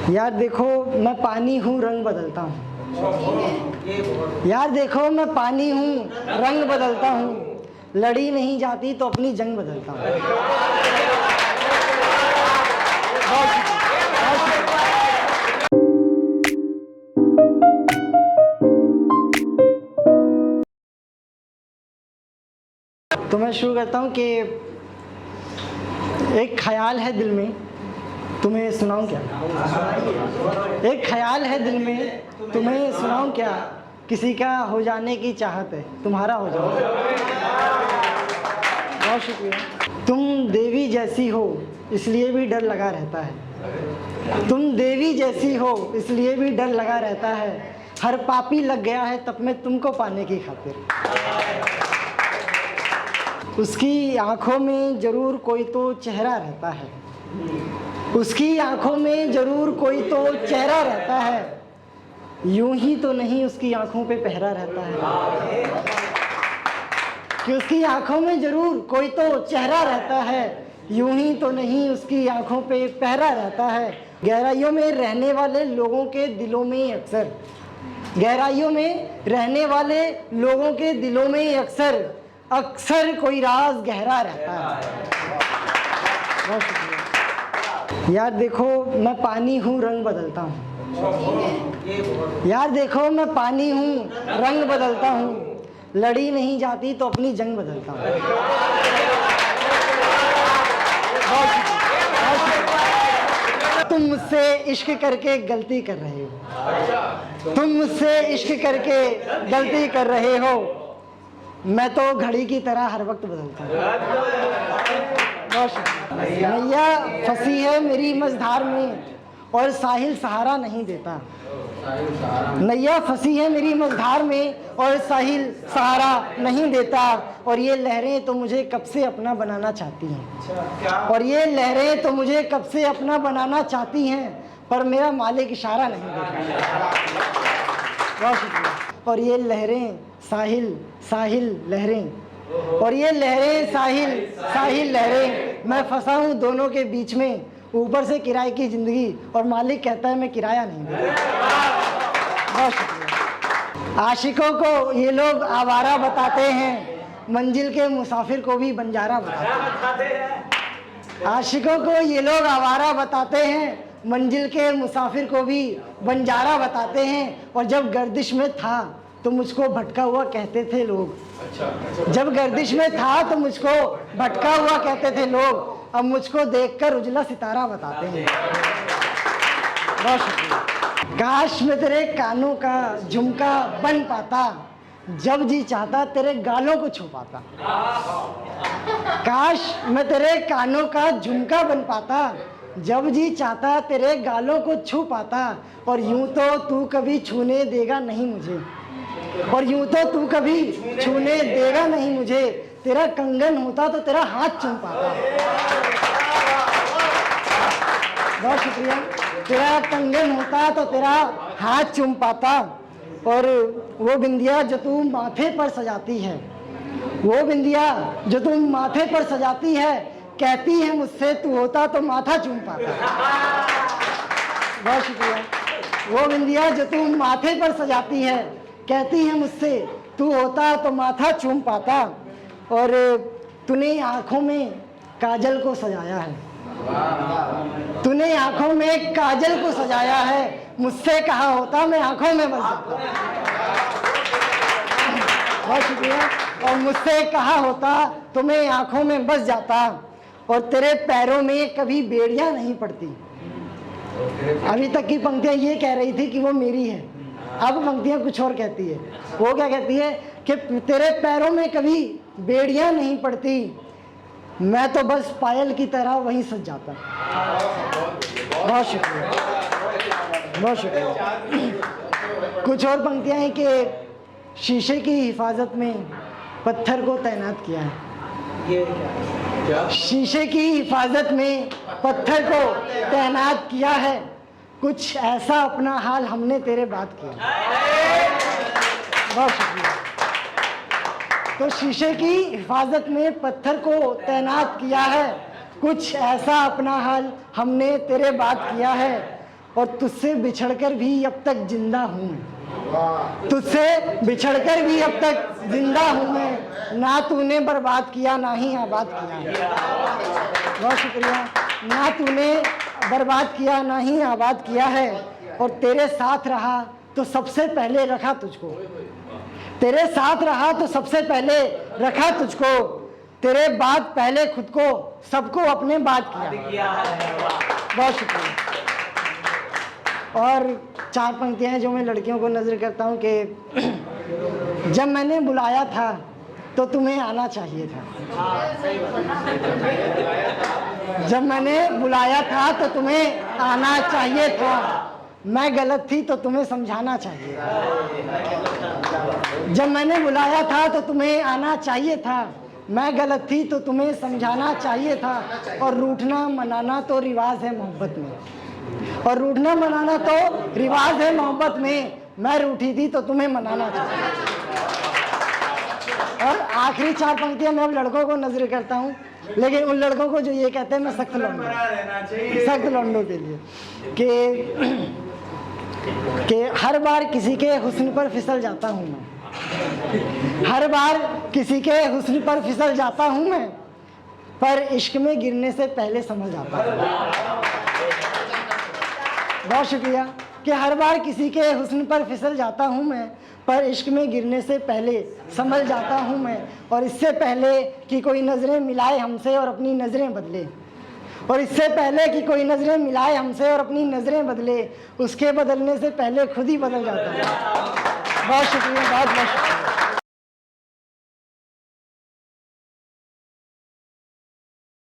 यार देखो मैं पानी हूँ रंग बदलता हूँ। यार देखो मैं पानी हूँ रंग बदलता हूँ। लड़ी नहीं जाती तो अपनी जंग बदलता हूँ। तो मैं शुरू करता हूँ कि एक ख्याल है दिल में, तुम्हें सुनाऊं क्या? एक ख्याल है दिल में, तुम्हें सुनाऊं क्या? किसी का हो जाने की चाहत है, तुम्हारा हो जाऊं। बहुत शुक्रिया। तुम देवी जैसी हो इसलिए भी डर लगा रहता है। तुम देवी जैसी हो इसलिए भी डर लगा रहता है। हर पापी लग गया है तब में तुमको पाने की खातिर। उसकी आंखों में जरूर कोई तो चेहरा रहता है। उसकी आंखों में जरूर कोई तो चेहरा रहता है। यूं ही तो नहीं उसकी आंखों पे पहरा रहता है। कि उसकी आंखों में जरूर कोई तो चेहरा रहता है। यूं ही तो नहीं उसकी आंखों पे पहरा रहता है। गहराइयों में रहने वाले लोगों के दिलों में अक्सर, गहराइयों में रहने वाले लोगों के दिलों में अक्सर कोई राज गहरा रहता है। बहुत शुक्रिया। यार देखो मैं पानी हूँ रंग बदलता हूँ। यार देखो मैं पानी हूँ रंग बदलता हूँ। लड़ी नहीं जाती तो अपनी जंग बदलता हूँ। तुम मुझसे इश्क करके गलती कर रहे हो। तुम मुझसे इश्क करके गलती कर रहे हो। मैं तो घड़ी की तरह हर वक्त बदलता हूँ। नैया फंसी है मेरी मझधार में और साहिल सहारा नहीं देता। नैया फंसी है मेरी मझधार में और साहिल सहारा नहीं देता। और ये लहरें तो मुझे कब से अपना बनाना चाहती हैं। और ये लहरें तो मुझे कब से अपना बनाना चाहती हैं, पर मेरा मालिक इशारा नहीं देता। बहुत शुक्रिया। और ये लहरें साहिल साहिल लहरें, और ये लहरें साहिल साहिल लहरें। मैं फंसा हूँ दोनों के बीच में, ऊपर से किराए की जिंदगी और मालिक कहता है मैं किराया नहीं दूंगा। बहुत शुक्रिया। आशिकों को ये लोग आवारा बताते हैं, मंजिल के मुसाफिर को भी बंजारा बताते हैं। आशिकों को ये लोग आवारा बताते हैं, मंजिल के मुसाफिर को भी बंजारा बताते हैं। और जब गर्दिश में था तो मुझको भटका हुआ कहते थे लोग। जब गर्दिश में था तो मुझको भटका हुआ कहते थे लोग। अब मुझको देखकर उजला सितारा बताते हैं। बहुत शुक्रिया। काश मैं तेरे कानों का झुमका बन पाता, जब जी चाहता तेरे गालों को छू पाता। काश मैं तेरे कानों का झुमका बन पाता, जब जी चाहता तेरे गालों को छू पाता। और यूं तो तू कभी छूने देगा नहीं मुझे, और यूं तो तू कभी छूने देगा नहीं मुझे। तेरा कंगन होता तो तेरा हाथ चूम पाता। बहुत शुक्रिया। तेरा कंगन होता तो तेरा हाथ चूम पाता। और वो बिंदिया जो तू माथे पर सजाती है, वो बिंदिया जो तुम माथे पर सजाती है, कहती है मुझसे तू होता तो माथा चूम पाता। बहुत शुक्रिया। वो बिंदिया जो तुम माथे पर सजाती है, कहती है मुझसे तू होता तो माथा चूम पाता। और तूने आंखों में काजल को सजाया है, तूने आंखों में काजल को सजाया है। मुझसे कहा होता मैं आंखों में बस जाता। बहुत शुक्रिया। और मुझसे कहा होता तो मैं आंखों में बस जाता। और तेरे पैरों में कभी बेड़ियां नहीं पड़ती। अभी तक की पंक्तियां ये कह रही थी कि वो मेरी है, अब पंक्तियां कुछ और कहती है। वो क्या कहती है कि तेरे पैरों में कभी बेड़ियां नहीं पड़ती, मैं तो बस पायल की तरह वहीं सज जाता। बहुत शुक्रिया। बहुत शुक्रिया। कुछ और पंक्तियां हैं कि शीशे की हिफाजत में पत्थर को तैनात किया है। शीशे की हिफाजत में पत्थर को तैनात किया है, कुछ ऐसा अपना हाल हमने तेरे बात किया। बहुत शुक्रिया। तो शीशे की हिफाजत में पत्थर को तैनात किया है, कुछ ऐसा अपना हाल हमने तेरे बात किया है। और तुझसे बिछड़कर भी अब तक जिंदा हूँ मैं, तुझसे बिछड़कर भी अब तक जिंदा हूँ मैं। ना तूने बर्बाद किया ना ही आबाद किया। बहुत शुक्रिया। ना तूने बर्बाद किया ना ही आबाद किया है, और तेरे साथ रहा तो सबसे पहले रखा तुझको, तेरे साथ रहा तो सबसे पहले रखा तुझको, तेरे बाद पहले खुद को सबको अपने बाद किया। बहुत शुक्रिया। और 4 पंक्तियां हैं जो मैं लड़कियों को नजर करता हूं कि जब मैंने बुलाया था तो तुम्हें आना चाहिए था, जब मैंने बुलाया था तो तुम्हें आना चाहिए था, मैं गलत थी तो तुम्हें समझाना चाहिए। जब मैंने बुलाया था तो तुम्हें आना चाहिए था, मैं गलत थी तो तुम्हें समझाना चाहिए था। और रूठना मनाना तो रिवाज है मोहब्बत में, और रूठना मनाना तो रिवाज है मोहब्बत में, मैं रूठी थी तो तुम्हें मनाना चाहिए। और आखिरी 4 पंक्तियां मैं अब लड़कों को नजर करता हूँ, लेकिन उन लड़कों को जो ये कहते हैं मैं सख्त लौंडों के लिए कि हर बार किसी के हुस्न पर फिसल जाता हूँ मैं, हर बार किसी के हुस्न पर फिसल जाता हूँ मैं, पर इश्क में गिरने से पहले समझ आता हूँ। बहुत शुक्रिया। कि हर बार किसी के हुस्न पर फिसल जाता हूँ मैं, पर इश्क में गिरने से पहले संभल जाता हूँ मैं। और इससे पहले कि कोई नज़रें मिलाए हमसे और अपनी नज़रें बदले, और इससे पहले कि कोई नज़रें मिलाए हमसे और अपनी नज़रें बदले, उसके बदलने से पहले खुद ही बदल जाता है। बहुत शुक्रिया, बहुत बहुत शुक्रिया।